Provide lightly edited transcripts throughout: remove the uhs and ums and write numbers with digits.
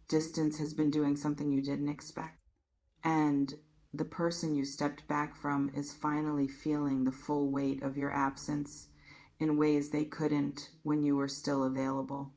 Distance has been doing something you didn't expect. And the person you stepped back from is finally feeling the full weight of your absence in ways they couldn't when you were still available,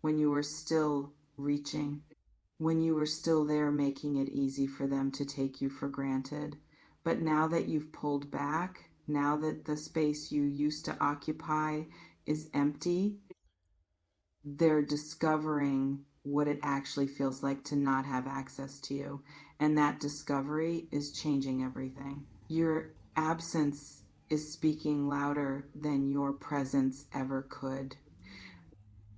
when you were still reaching, when you were still there making it easy for them to take you for granted. But now that you've pulled back, now that the space you used to occupy is empty, they're discovering what it actually feels like to not have access to you. And that discovery is changing everything. Your absence is speaking louder than your presence ever could.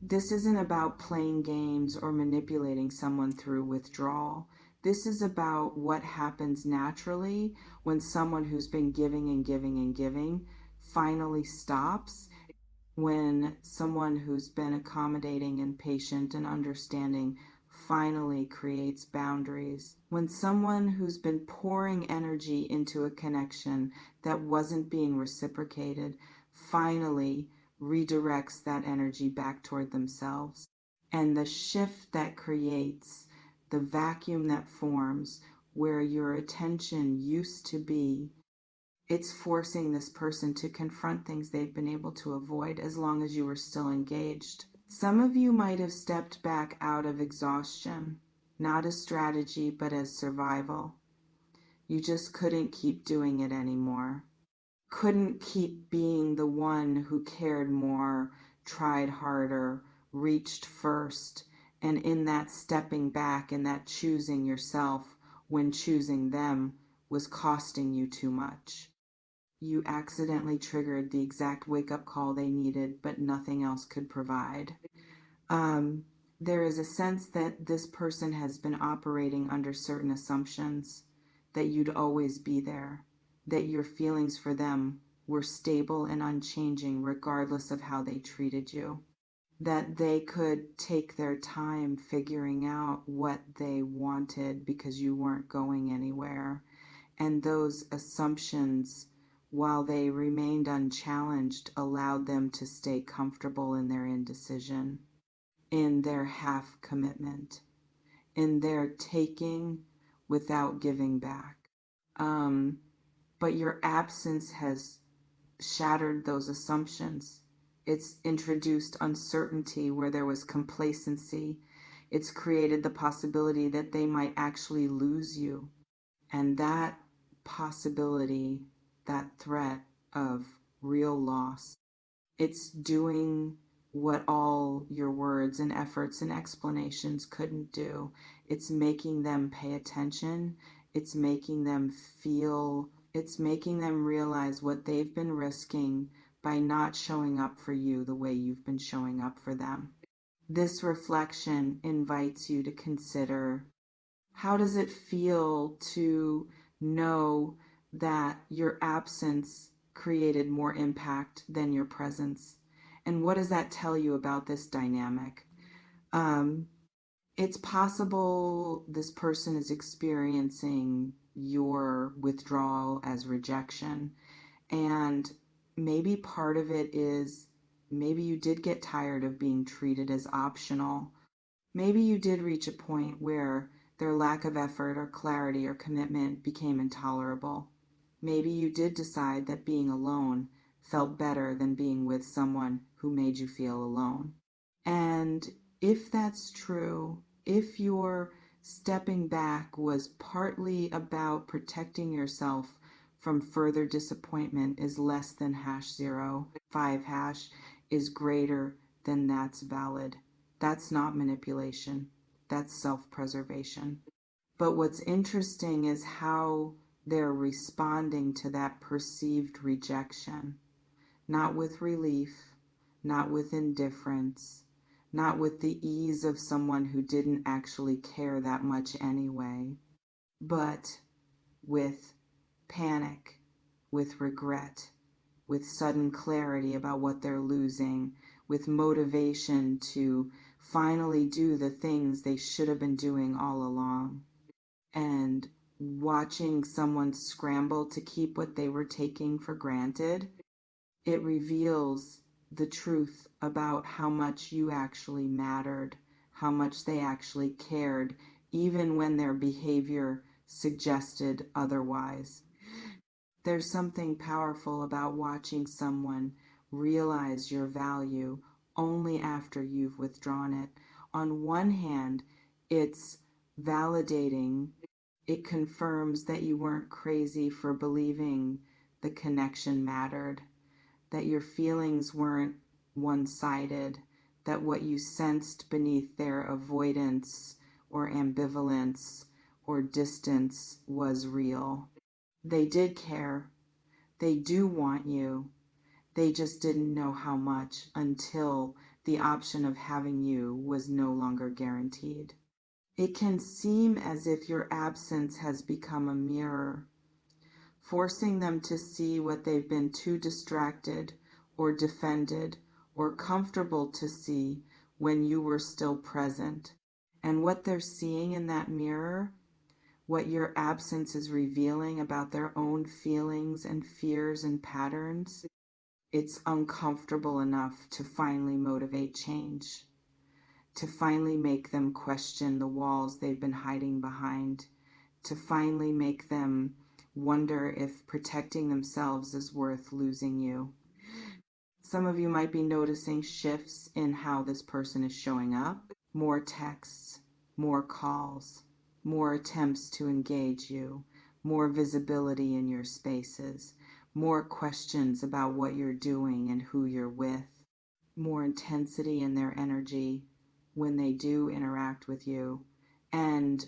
This isn't about playing games or manipulating someone through withdrawal. This is about what happens naturally when someone who's been giving and giving and giving finally stops, when someone who's been accommodating and patient and understanding finally creates boundaries, when someone who's been pouring energy into a connection that wasn't being reciprocated finally redirects that energy back toward themselves. And the shift that creates, the vacuum that forms where your attention used to be, it's forcing this person to confront things they've been able to avoid as long as you were still engaged. Some of you might have stepped back out of exhaustion, not as strategy, but as survival. You just couldn't keep doing it anymore. Couldn't keep being the one who cared more, tried harder, reached first, and in that stepping back and that choosing yourself when choosing them was costing you too much. You accidentally triggered the exact wake-up call they needed, but nothing else could provide. There is a sense that this person has been operating under certain assumptions, that you'd always be there, that your feelings for them were stable and unchanging regardless of how they treated you, that they could take their time figuring out what they wanted because you weren't going anywhere. And those assumptions, while they remained unchallenged, allowed them to stay comfortable in their indecision, in their half commitment, in their taking without giving back. But your absence has shattered those assumptions. It's introduced uncertainty where there was complacency. It's created the possibility that they might actually lose you. And that possibility, that threat of real loss, it's doing what all your words and efforts and explanations couldn't do. It's making them pay attention. It's making them feel, it's making them realize what they've been risking by not showing up for you the way you've been showing up for them. This reflection invites you to consider, how does it feel to know that your absence created more impact than your presence? And what does that tell you about this dynamic? It's possible this person is experiencing your withdrawal as rejection. And maybe part of it is, maybe you did get tired of being treated as optional. Maybe you did reach a point where their lack of effort or clarity or commitment became intolerable. Maybe you did decide that being alone felt better than being with someone who made you feel alone. And if that's true, if your stepping back was partly about protecting yourself from further disappointment is less than #0, 5# is greater than, that's valid. That's not manipulation. That's self-preservation. But what's interesting is how they're responding to that perceived rejection. Not with relief, not with indifference, not with the ease of someone who didn't actually care that much anyway, but with panic, with regret, with sudden clarity about what they're losing, with motivation to finally do the things they should have been doing all along. And watching someone scramble to keep what they were taking for granted, it reveals the truth about how much you actually mattered, how much they actually cared, even when their behavior suggested otherwise. There's something powerful about watching someone realize your value only after you've withdrawn it. On one hand, it's validating. It confirms that you weren't crazy for believing the connection mattered, that your feelings weren't one-sided, that what you sensed beneath their avoidance or ambivalence or distance was real. They did care. They do want you. They just didn't know how much until the option of having you was no longer guaranteed. It can seem as if your absence has become a mirror, forcing them to see what they've been too distracted or defended or comfortable to see when you were still present. And what they're seeing in that mirror, what your absence is revealing about their own feelings and fears and patterns, it's uncomfortable enough to finally motivate change, to finally make them question the walls they've been hiding behind, to finally make them wonder if protecting themselves is worth losing you. Some of you might be noticing shifts in how this person is showing up. More texts, more calls, more attempts to engage you, more visibility in your spaces, more questions about what you're doing and who you're with, more intensity in their energy when they do interact with you. And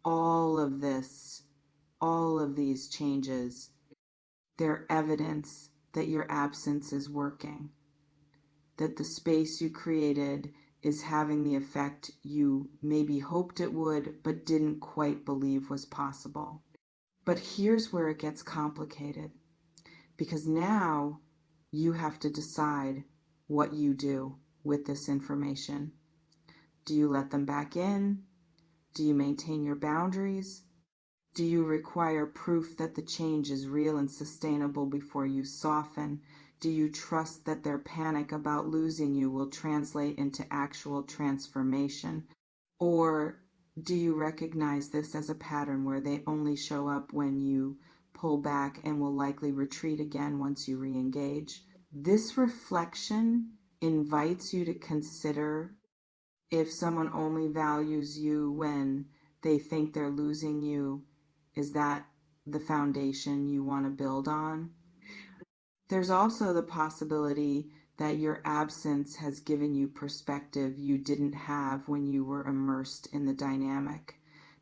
all of this, all of these changes, they're evidence that your absence is working, that the space you created is having the effect you maybe hoped it would, but didn't quite believe was possible. But here's where it gets complicated, because now you have to decide what you do with this information. Do you let them back in? Do you maintain your boundaries? Do you require proof that the change is real and sustainable before you soften? Do you trust that their panic about losing you will translate into actual transformation? Or do you recognize this as a pattern where they only show up when you pull back and will likely retreat again once you re-engage? This reflection invites you to consider if someone only values you when they think they're losing you. Is that the foundation you want to build on? There's also the possibility that your absence has given you perspective you didn't have when you were immersed in the dynamic,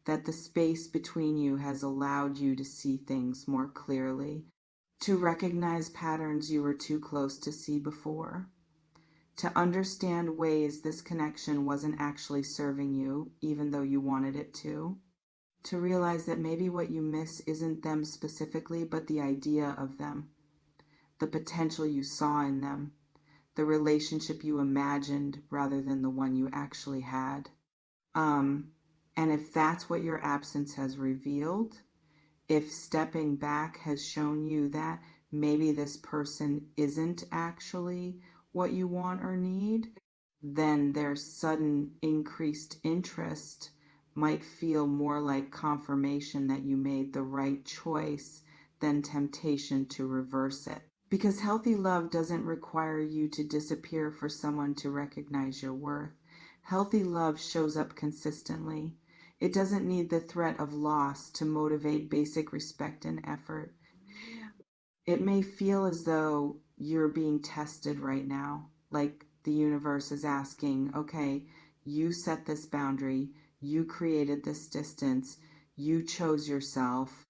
that the space between you has allowed you to see things more clearly, to recognize patterns you were too close to see before, to understand ways this connection wasn't actually serving you, even though you wanted it to realize that maybe what you miss isn't them specifically, but the idea of them, the potential you saw in them, the relationship you imagined rather than the one you actually had. And if that's what your absence has revealed, if stepping back has shown you that maybe this person isn't actually what you want or need, then their sudden increased interest might feel more like confirmation that you made the right choice than temptation to reverse it. Because healthy love doesn't require you to disappear for someone to recognize your worth. Healthy love shows up consistently. It doesn't need the threat of loss to motivate basic respect and effort. It may feel as though you're being tested right now, like the universe is asking, okay, you set this boundary, you created this distance, you chose yourself.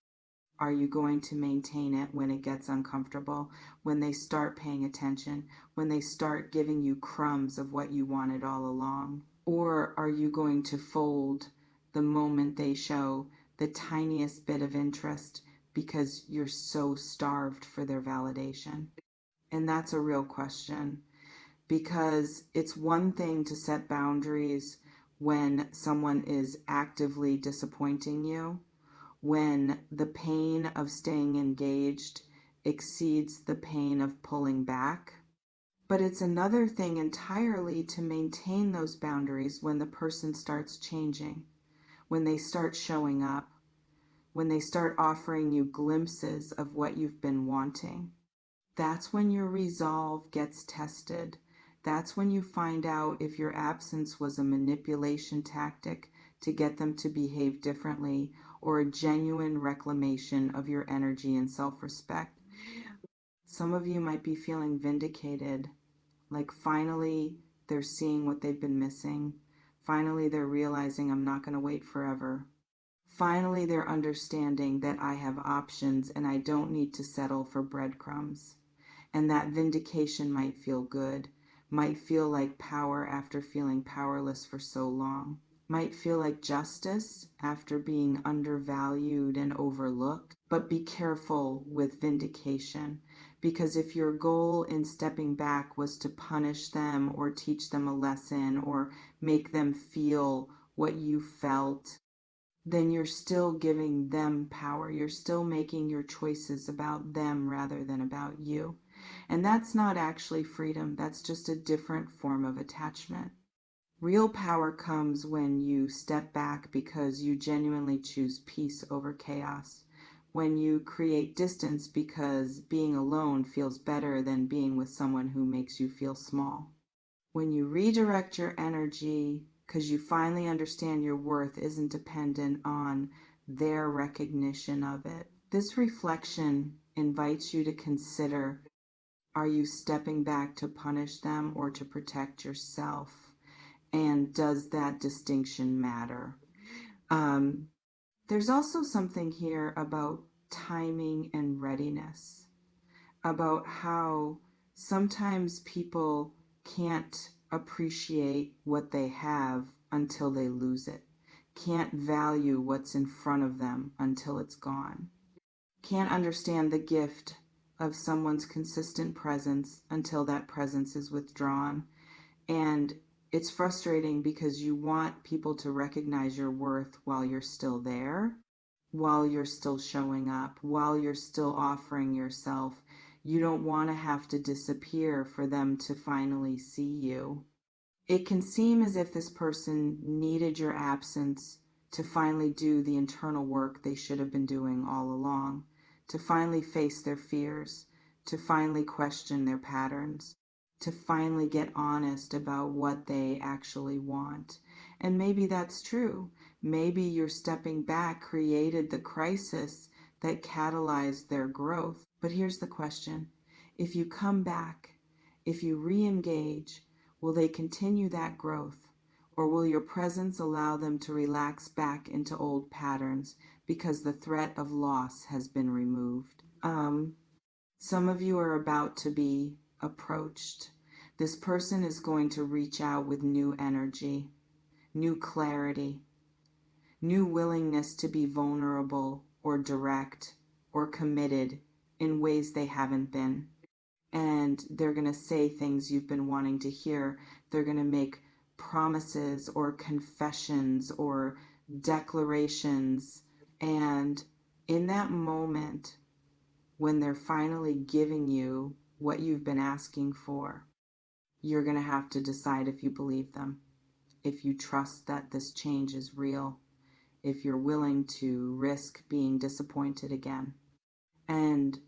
Are you going to maintain it when it gets uncomfortable, when they start paying attention, when they start giving you crumbs of what you wanted all along? Or are you going to fold the moment they show the tiniest bit of interest because you're so starved for their validation? And that's a real question, because it's one thing to set boundaries when someone is actively disappointing you, when the pain of staying engaged exceeds the pain of pulling back. But it's another thing entirely to maintain those boundaries when the person starts changing, when they start showing up, when they start offering you glimpses of what you've been wanting. That's when your resolve gets tested. That's when you find out if your absence was a manipulation tactic to get them to behave differently or a genuine reclamation of your energy and self-respect. Some of you might be feeling vindicated, like finally they're seeing what they've been missing. Finally, they're realizing I'm not going to wait forever. Finally, they're understanding that I have options and I don't need to settle for breadcrumbs. And that vindication might feel good, might feel like power after feeling powerless for so long, might feel like justice after being undervalued and overlooked. But be careful with vindication, because if your goal in stepping back was to punish them or teach them a lesson or make them feel what you felt, then you're still giving them power. You're still making your choices about them rather than about you. And that's not actually freedom. That's just a different form of attachment. Real power comes when you step back because you genuinely choose peace over chaos. When you create distance because being alone feels better than being with someone who makes you feel small. When you redirect your energy because you finally understand your worth isn't dependent on their recognition of it. This reflection invites you to consider, are you stepping back to punish them or to protect yourself? And does that distinction matter? There's also something here about timing and readiness, about how sometimes people can't appreciate what they have until they lose it, can't value what's in front of them until it's gone, can't understand the gift of someone's consistent presence until that presence is withdrawn. And it's frustrating because you want people to recognize your worth while you're still there, while you're still showing up, while you're still offering yourself. You don't want to have to disappear for them to finally see you. It can seem as if this person needed your absence to finally do the internal work they should have been doing all along, to finally face their fears, to finally question their patterns, to finally get honest about what they actually want. And maybe that's true. Maybe your stepping back created the crisis that catalyzed their growth. But here's the question. If you come back, if you re-engage, will they continue that growth? Or will your presence allow them to relax back into old patterns because the threat of loss has been removed? Some of you are about to be approached. This person is going to reach out with new energy, new clarity, new willingness to be vulnerable or direct or committed in ways they haven't been. And they're going to say things you've been wanting to hear. They're going to make promises or confessions or declarations. And in that moment, when they're finally giving you what you've been asking for, you're going to have to decide if you believe them, if you trust that this change is real, if you're willing to risk being disappointed again. And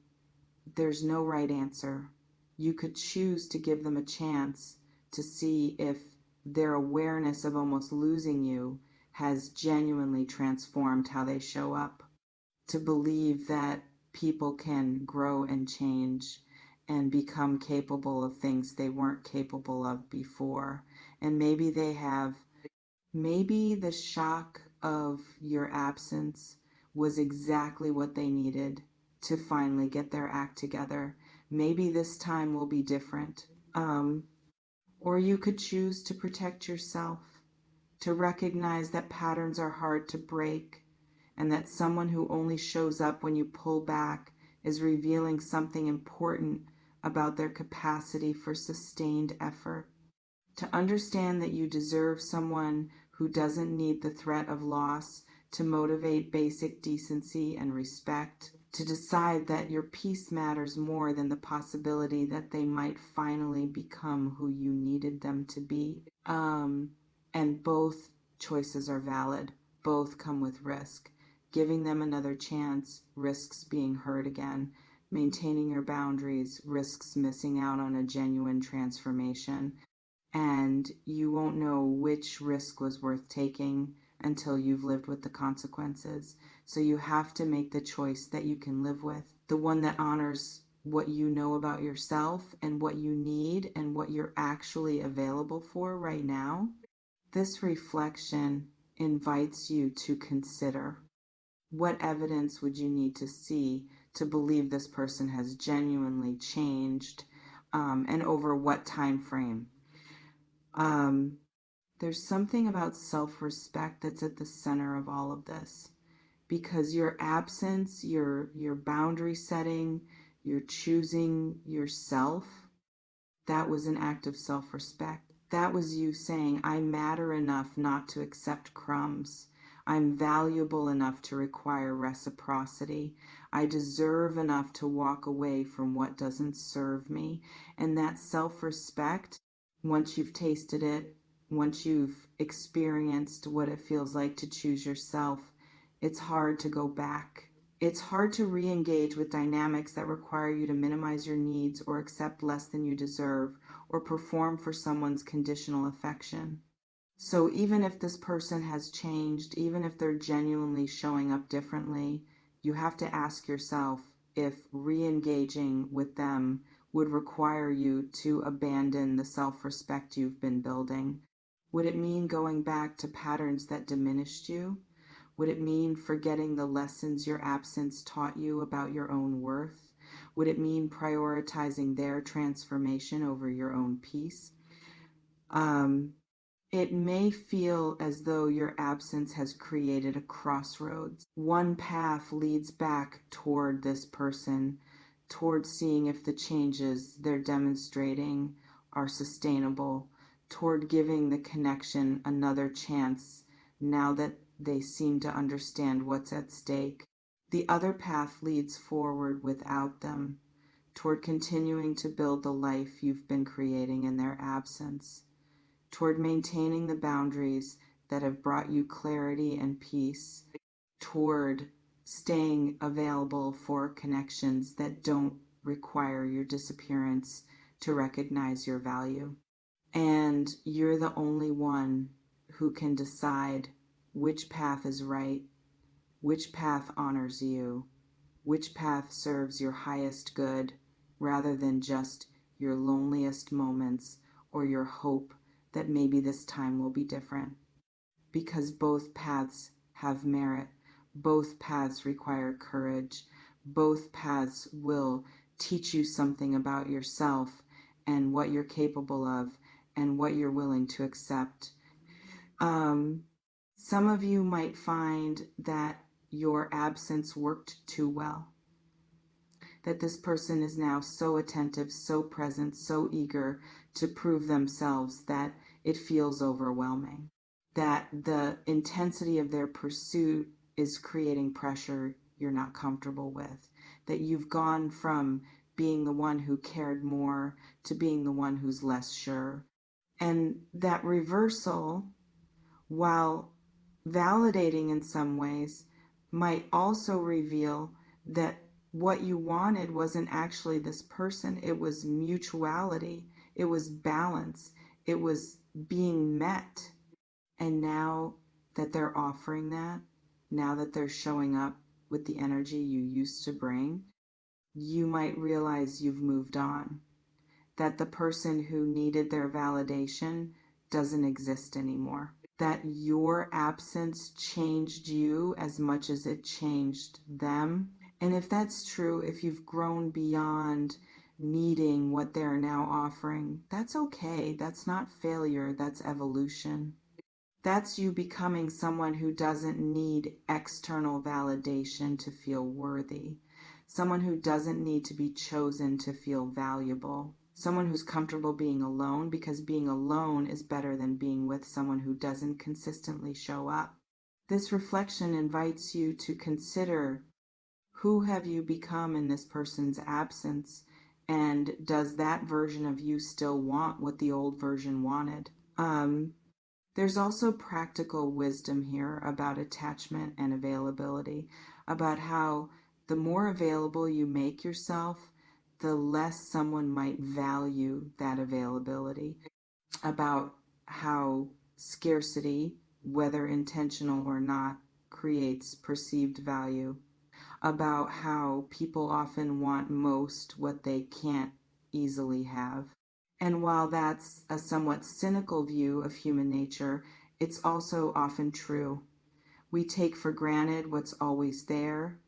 there's no right answer. You could choose to give them a chance to see if their awareness of almost losing you has genuinely transformed how they show up, to believe that people can grow and change and become capable of things they weren't capable of before. And maybe they have. Maybe the shock of your absence was exactly what they needed to finally get their act together. Maybe this time will be different. Or you could choose to protect yourself, to recognize that patterns are hard to break, and that someone who only shows up when you pull back is revealing something important about their capacity for sustained effort. To understand that you deserve someone who doesn't need the threat of loss to motivate basic decency and respect, to decide that your peace matters more than the possibility that they might finally become who you needed them to be. And both choices are valid. Both come with risk. Giving them another chance risks being hurt again. Maintaining your boundaries risks missing out on a genuine transformation. And you won't know which risk was worth taking until you've lived with the consequences. So you have to make the choice that you can live with, the one that honors what you know about yourself and what you need and what you're actually available for right now. This reflection invites you to consider, what evidence would you need to see to believe this person has genuinely changed, and over what time frame. There's something about self-respect that's at the center of all of this, because your absence, your boundary setting, your choosing yourself, that was an act of self-respect. That was you saying, I matter enough not to accept crumbs. I'm valuable enough to require reciprocity. I deserve enough to walk away from what doesn't serve me. And that self-respect, once you've tasted it, once you've experienced what it feels like to choose yourself, it's hard to go back. It's hard to re-engage with dynamics that require you to minimize your needs or accept less than you deserve or perform for someone's conditional affection. So even if this person has changed, even if they're genuinely showing up differently, you have to ask yourself if re-engaging with them would require you to abandon the self-respect you've been building. Would it mean going back to patterns that diminished you? Would it mean forgetting the lessons your absence taught you about your own worth? Would it mean prioritizing their transformation over your own peace? It may feel as though your absence has created a crossroads. One path leads back toward this person, toward seeing if the changes they're demonstrating are sustainable, toward giving the connection another chance now that they seem to understand what's at stake. The other path leads forward without them, toward continuing to build the life you've been creating in their absence, toward maintaining the boundaries that have brought you clarity and peace, toward staying available for connections that don't require your disappearance to recognize your value. And you're the only one who can decide which path is right, which path honors you, which path serves your highest good rather than just your loneliest moments or your hope that maybe this time will be different. Because both paths have merit, both paths require courage, both paths will teach you something about yourself and what you're capable of and what you're willing to accept. Some of you might find that your absence worked too well, that this person is now so attentive, so present, so eager to prove themselves that it feels overwhelming, that the intensity of their pursuit is creating pressure you're not comfortable with, that you've gone from being the one who cared more to being the one who's less sure. And that reversal, while validating in some ways, might also reveal that what you wanted wasn't actually this person. It was mutuality. It was balance. It was being met. And now that they're offering that, now that they're showing up with the energy you used to bring, you might realize you've moved on. That the person who needed their validation doesn't exist anymore. That your absence changed you as much as it changed them. And if that's true, if you've grown beyond needing what they're now offering, that's okay. That's not failure, that's evolution. That's you becoming someone who doesn't need external validation to feel worthy. Someone who doesn't need to be chosen to feel valuable. Someone who's comfortable being alone, because being alone is better than being with someone who doesn't consistently show up. This reflection invites you to consider Who have you become in this person's absence? And does that version of you still want what the old version wanted? There's also practical wisdom here about attachment and availability, about how the more available you make yourself, the less someone might value that availability, about how scarcity, whether intentional or not, creates perceived value, about how people often want most what they can't easily have. And while that's a somewhat cynical view of human nature, it's also often true. We take for granted what's always there.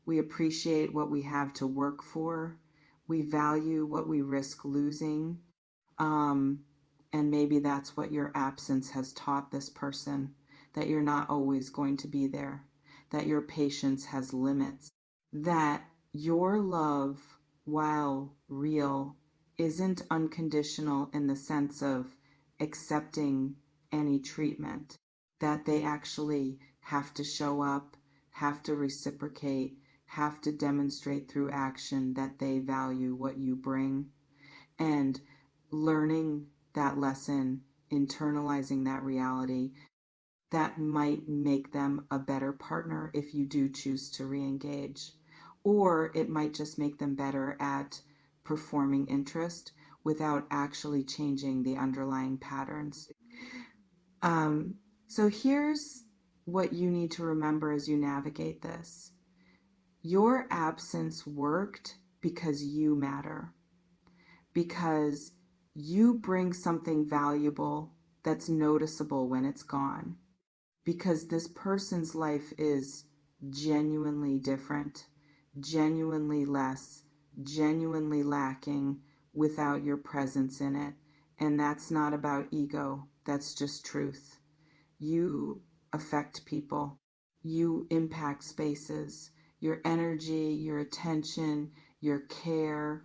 We appreciate what we have to work for. We value what we risk losing. Um, and maybe that's what your absence has taught this person, that you're not always going to be there, that your patience has limits, that your love, while real, isn't unconditional in the sense of accepting any treatment, that they actually have to show up, have to reciprocate, have to demonstrate through action that they value what you bring. And learning that lesson, internalizing that reality, that might make them a better partner if you do choose to re-engage. Or it might just make them better at performing interest without actually changing the underlying patterns. So here's what you need to remember as you navigate this. Your absence worked because you matter, because you bring something valuable that's noticeable when it's gone, because this person's life is genuinely different, genuinely less, genuinely lacking without your presence in it. And that's not about ego, that's just truth. You affect people, you impact spaces, your energy, your attention, your care.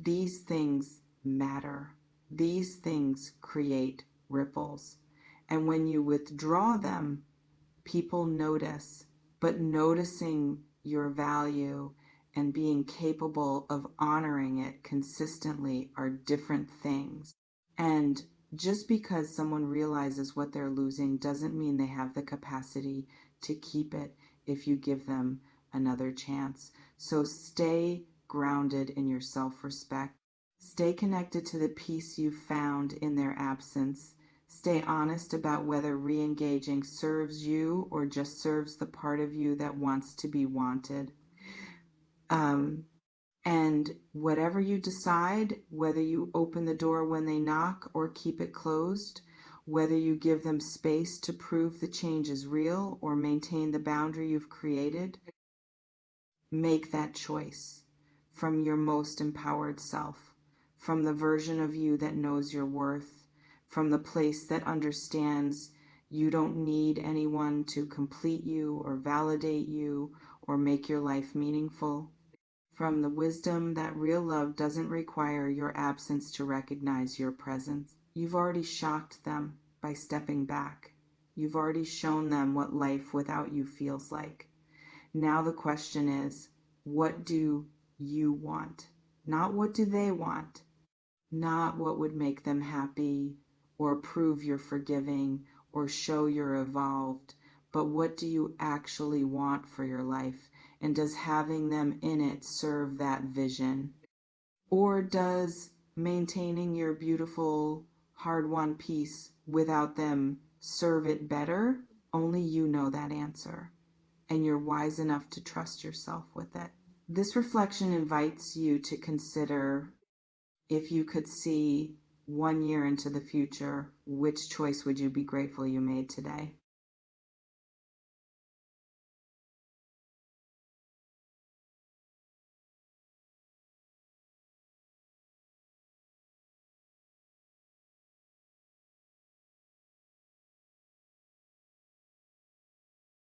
These things matter. These things create ripples. And when you withdraw them, people notice. But noticing your value and being capable of honoring it consistently are different things. And just because someone realizes what they're losing doesn't mean they have the capacity to keep it if you give them another chance. So stay grounded in your self-respect. Stay connected to the peace you found in their absence. Stay honest about whether re-engaging serves you or just serves the part of you that wants to be wanted. And whatever you decide, whether you open the door when they knock or keep it closed, whether you give them space to prove the change is real or maintain the boundary you've created, make that choice from your most empowered self, from the version of you that knows your worth, from the place that understands you don't need anyone to complete you or validate you or make your life meaningful, from the wisdom that real love doesn't require your absence to recognize your presence. You've already shocked them by stepping back. You've already shown them what life without you feels like. Now the question is, what do you want? Not what do they want? Not what would make them happy or prove you're forgiving or show you're evolved, but what do you actually want for your life? And does having them in it serve that vision? Or does maintaining your beautiful, hard-won peace without them serve it better? Only you know that answer, and you're wise enough to trust yourself with it. This reflection invites you to consider, if you could see 1 year into the future, which choice would you be grateful you made today?